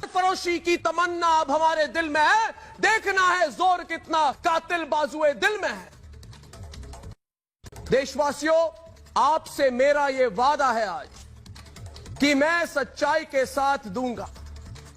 फरोशी की तमन्ना अब हमारे दिल में है, देखना है जोर कितना कातिल बाजुए दिल में है। देशवासियों, आपसे मेरा ये वादा है आज कि मैं सच्चाई के साथ दूंगा।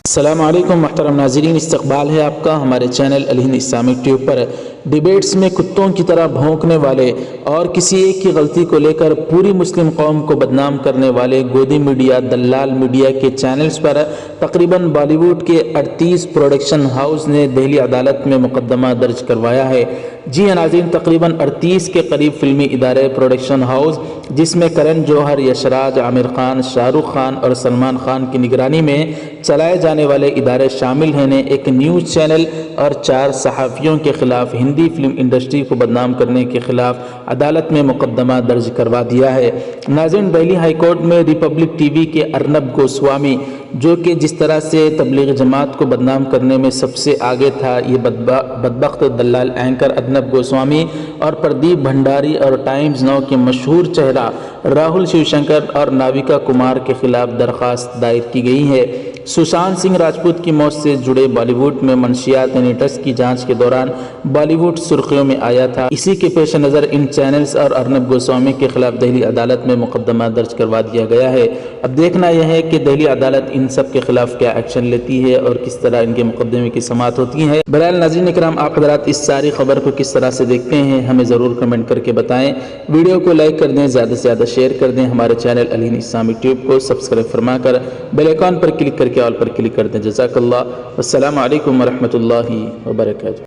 अस्सलाम वालेकुम मुहतरम नाज़रीन, इस्तक़बाल है आपका हमारे चैनल अल हिंद इस्लामिक ट्यूब पर। डिबेट्स में कुत्तों की तरह भौंकने वाले और किसी एक की गलती को लेकर पूरी मुस्लिम कौम को बदनाम करने वाले गोदी मीडिया, दल्लाल मीडिया के चैनल्स पर तकरीबन बॉलीवुड के 38 प्रोडक्शन हाउस ने दिल्ली अदालत में मुकदमा दर्ज करवाया है। जी हाँ नाज़रीन, तकरीबन 38 के करीब फिल्मी इदारे, प्रोडक्शन हाउस जिसमें करण जौहर, यशराज, आमिर खान, शाहरुख खान और सलमान खान की निगरानी में चलाए जाने वाले इदारे शामिल हैं ने एक न्यूज़ चैनल और 4 सहाफ़ियों के खिलाफ हिंदी फिल्म इंडस्ट्री को बदनाम करने के खिलाफ अदालत में मुकदमा दर्ज करवा दिया है। नाज़रीन, दिल्ली हाई कोर्ट में रिपब्लिक टीवी के अर्नब गोस्वामी, जो कि जिस तरह से तबलीग जमात को बदनाम करने में सबसे आगे था, ये बदबख्त दल्लाल एंकर अर्नब गोस्वामी और प्रदीप भंडारी और टाइम्स नाउ के मशहूर चेहरा राहुल शिवशंकर और नाविका कुमार के खिलाफ दरख्वास्त दायर की गई है। सुशांत सिंह राजपूत की मौत से जुड़े बॉलीवुड में मंशियात यानी ड्रग्स की जांच के दौरान बॉलीवुड सुर्खियों में आया था। इसी के पेश नज़र इन चैनल्स और अर्नब गोस्वामी के खिलाफ दिल्ली अदालत में मुकदमा दर्ज करवा दिया गया है। अब देखना यह है कि दिल्ली अदालत इन सब के खिलाफ क्या एक्शन लेती है और किस तरह इनके मुकदमे की समाअत होती है। बहरहाल नाज़रीन इकराम, आप हज़रात इस सारी खबर को किस तरह से देखते हैं हमें ज़रूर कमेंट करके बताएं। वीडियो को लाइक कर दें, ज़्यादा से ज़्यादा शेयर कर दें। हमारे चैनल अल हिंद इस्लामिक ट्यूब को सब्सक्राइब फरमा कर बेल आइकन पर क्लिक करके ऑल पर क्लिक कर दें। जज़ाकल्लाह। अस्सलामु अलैकुम व रहमतुल्लाहि व बरकातुहू।